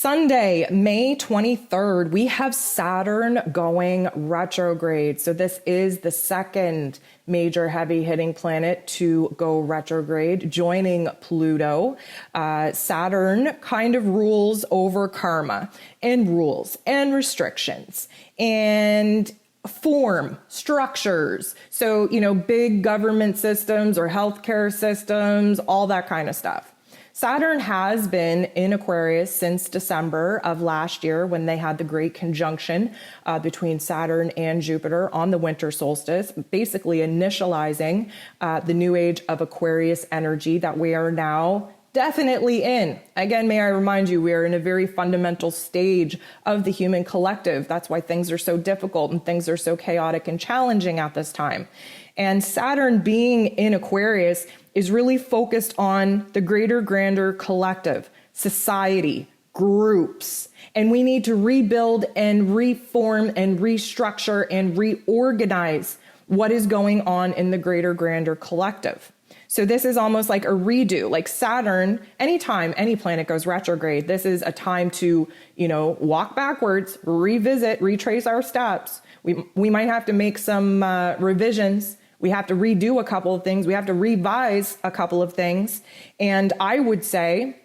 Sunday, May 23rd, we have Saturn going retrograde. So this is the second major heavy hitting planet to go retrograde, joining Pluto. Saturn kind of rules over karma and rules and restrictions and form structures. So, big government systems or healthcare systems, all that kind of stuff. Saturn has been in Aquarius since December of last year when they had the great conjunction between Saturn and Jupiter on the winter solstice, basically initializing the new age of Aquarius energy that we are now definitely in. Again, may I remind you, we are in a very fundamental stage of the human collective. That's why things are so difficult and things are so chaotic and challenging at this time. And Saturn being in Aquarius is really focused on the greater, grander collective, society, groups. And we need to rebuild and reform and restructure and reorganize what is going on in the greater, grander collective. So this is almost like a redo. Like Saturn, anytime any planet goes retrograde, this is a time to, walk backwards, revisit, retrace our steps. We might have to make some revisions. We have to redo a couple of things. We have to revise a couple of things. And I would say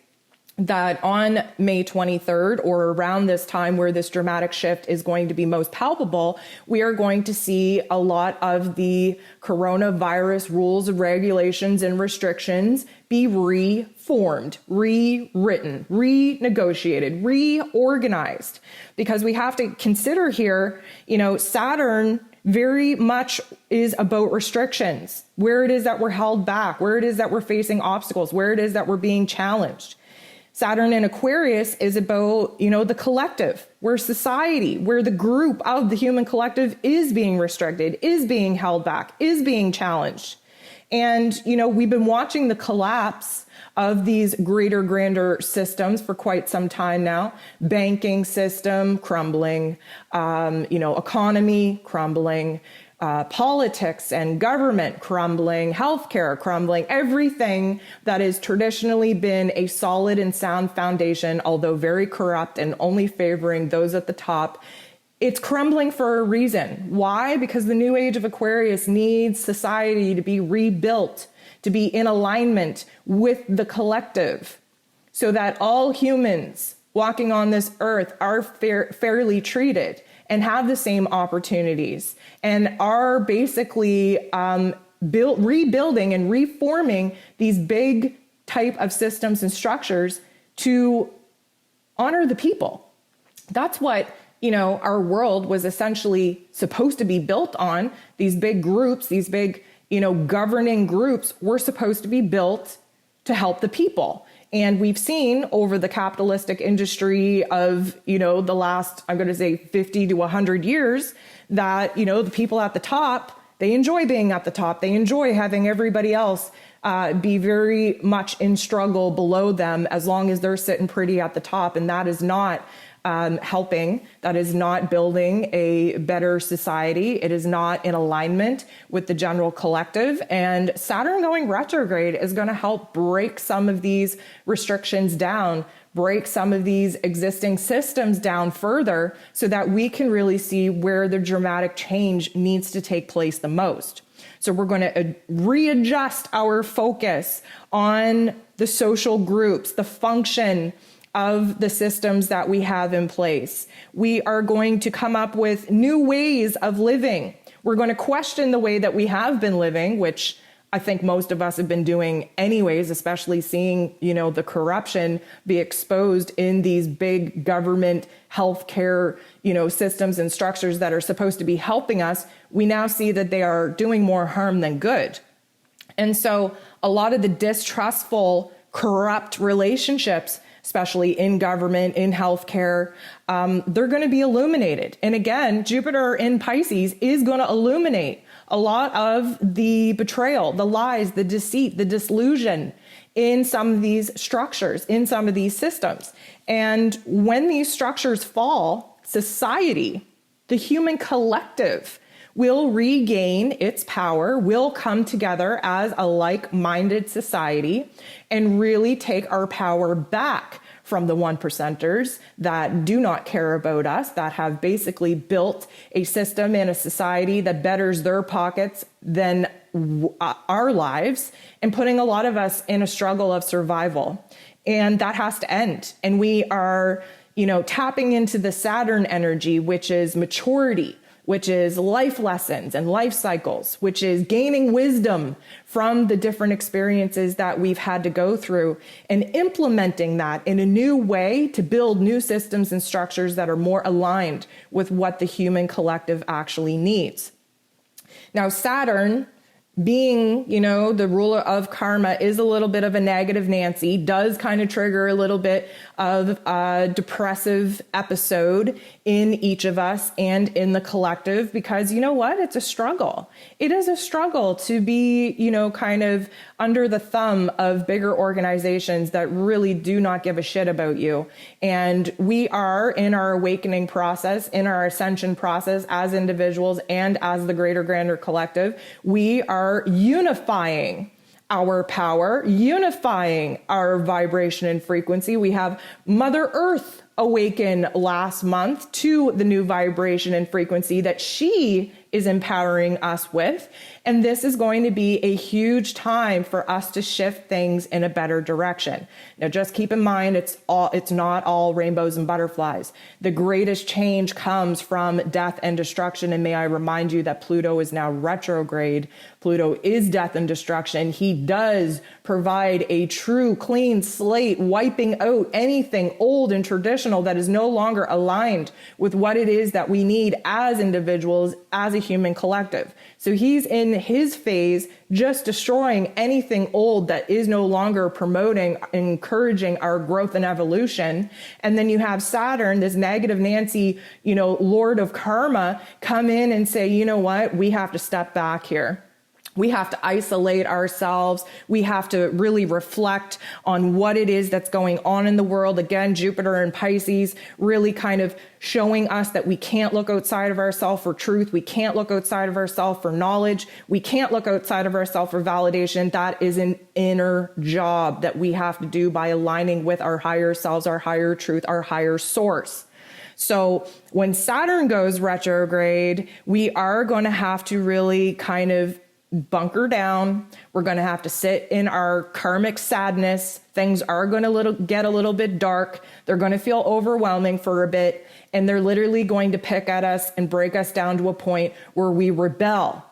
that on May 23rd, or around this time where this dramatic shift is going to be most palpable, we are going to see a lot of the coronavirus rules, regulations, and restrictions be reformed, rewritten, renegotiated, reorganized. Because we have to consider here, Saturn very much is about restrictions, where it is that we're held back, where it is that we're facing obstacles, where it is that we're being challenged. Saturn in Aquarius is about, the collective, where society, where the group of the human collective is being restricted, is being held back, is being challenged. And, we've been watching the collapse of these greater, grander systems for quite some time now. Banking system crumbling, economy crumbling, politics and government crumbling, healthcare crumbling, everything that has traditionally been a solid and sound foundation, although very corrupt and only favoring those at the top. It's crumbling for a reason. Why? Because the new age of Aquarius needs society to be rebuilt, to be in alignment with the collective, so that all humans walking on this earth are fairly treated and have the same opportunities and are basically rebuilding and reforming these big type of systems and structures to honor the people. That's what our world was essentially supposed to be built on. These big groups, these big, governing groups were supposed to be built to help the people. And we've seen over the capitalistic industry of, the last, I'm going to say 50 to 100 years that, the people at the top, they enjoy being at the top. They enjoy having everybody else be very much in struggle below them as long as they're sitting pretty at the top. And that is not helping. That is not building a better society. It is not in alignment with the general collective. And Saturn going retrograde is going to help break some of these restrictions down, break some of these existing systems down further so that we can really see where the dramatic change needs to take place the most. So we're going to readjust our focus on the social groups, the function of the systems that we have in place. We are going to come up with new ways of living. We're going to question the way that we have been living, which I think most of us have been doing anyways, especially seeing, the corruption be exposed in these big government healthcare, systems and structures that are supposed to be helping us. We now see that they are doing more harm than good. And so a lot of the distrustful, corrupt relationships, especially in government, in healthcare, they're going to be illuminated. And again, Jupiter in Pisces is going to illuminate a lot of the betrayal, the lies, the deceit, the disillusion in some of these structures, in some of these systems. And when these structures fall, society, the human collective, will regain its power, will come together as a like-minded society and really take our power back from the 1%ers that do not care about us, that have basically built a system and a society that betters their pockets than our lives, and putting a lot of us in a struggle of survival. And that has to end. And we are, tapping into the Saturn energy, which is maturity, which is life lessons and life cycles, which is gaining wisdom from the different experiences that we've had to go through and implementing that in a new way to build new systems and structures that are more aligned with what the human collective actually needs. Now, Saturn, being, the ruler of karma, is a little bit of a negative Nancy, does kind of trigger a little bit of a depressive episode in each of us and in the collective, because you know what? It's a struggle. It is a struggle to be, kind of under the thumb of bigger organizations that really do not give a shit about you. And we are in our awakening process, in our ascension process as individuals and as the greater, grander collective. We are unifying our power, unifying our vibration and frequency. We have Mother Earth awaken last month to the new vibration and frequency that she is empowering us with. And this is going to be a huge time for us to shift things in a better direction. Now, just keep in mind, it's not all rainbows and butterflies. The greatest change comes from death and destruction. And may I remind you that Pluto is now retrograde. Pluto is death and destruction. He does provide a true clean slate, wiping out anything old and traditional that is no longer aligned with what it is that we need as individuals, as a human collective. So he's in his phase just destroying anything old that is no longer promoting, encouraging our growth and evolution. And then you have Saturn, this negative Nancy, Lord of karma, come in and say, you know what, we have to step back here. We have to isolate ourselves. We have to really reflect on what it is that's going on in the world. Again, Jupiter and Pisces really kind of showing us that we can't look outside of ourselves for truth. We can't look outside of ourselves for knowledge. We can't look outside of ourselves for validation. That is an inner job that we have to do by aligning with our higher selves, our higher truth, our higher source. So when Saturn goes retrograde, we are going to have to really kind of bunker down. We're going to have to sit in our karmic sadness. Things are going to get a little bit dark. They're going to feel overwhelming for a bit. And they're literally going to pick at us and break us down to a point where we rebel.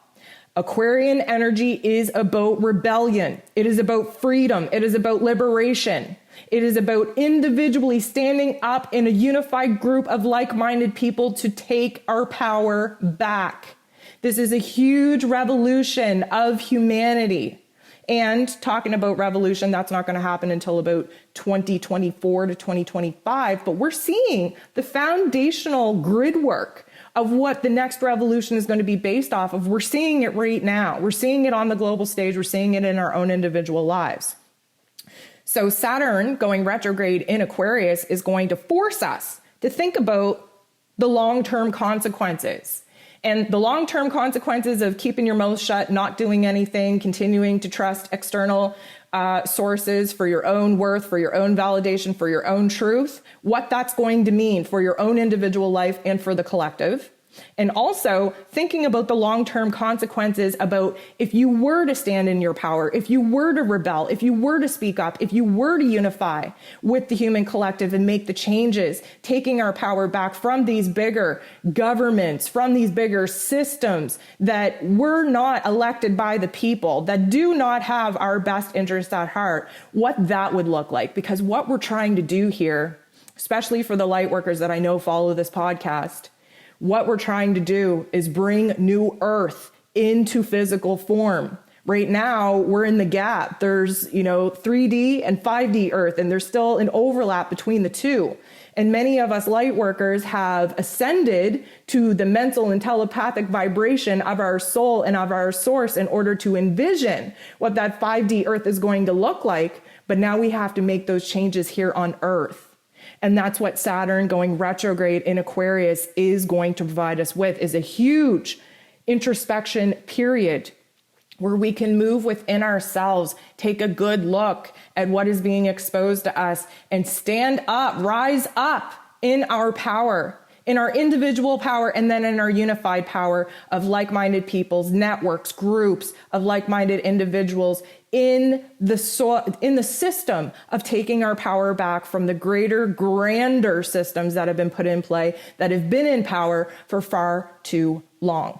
Aquarian energy is about rebellion. It is about freedom. It is about liberation. It is about individually standing up in a unified group of like-minded people to take our power back. This is a huge revolution of humanity. And talking about revolution, that's not going to happen until about 2024 to 2025. But we're seeing the foundational grid work of what the next revolution is going to be based off of. We're seeing it right now. We're seeing it on the global stage. We're seeing it in our own individual lives. So Saturn going retrograde in Aquarius is going to force us to think about the long-term consequences. And the long-term consequences of keeping your mouth shut, not doing anything, continuing to trust external sources for your own worth, for your own validation, for your own truth, what that's going to mean for your own individual life and for the collective. And also thinking about the long-term consequences about if you were to stand in your power, if you were to rebel, if you were to speak up, if you were to unify with the human collective and make the changes, taking our power back from these bigger governments, from these bigger systems that were not elected by the people, that do not have our best interests at heart, what that would look like. Because what we're trying to do here, especially for the light workers that I know follow this podcast, what we're trying to do is bring new earth into physical form. Right now, we're in the gap. There's, 3D and 5D earth, and there's still an overlap between the two. And many of us light workers have ascended to the mental and telepathic vibration of our soul and of our source in order to envision what that 5D earth is going to look like. But now we have to make those changes here on earth. And that's what Saturn going retrograde in Aquarius is going to provide us with, is a huge introspection period where we can move within ourselves, take a good look at what is being exposed to us, and stand up, rise up in our power, in our individual power, and then in our unified power of like-minded peoples, networks, groups of like-minded individuals in the system of taking our power back from the greater, grander systems that have been put in play, that have been in power for far too long.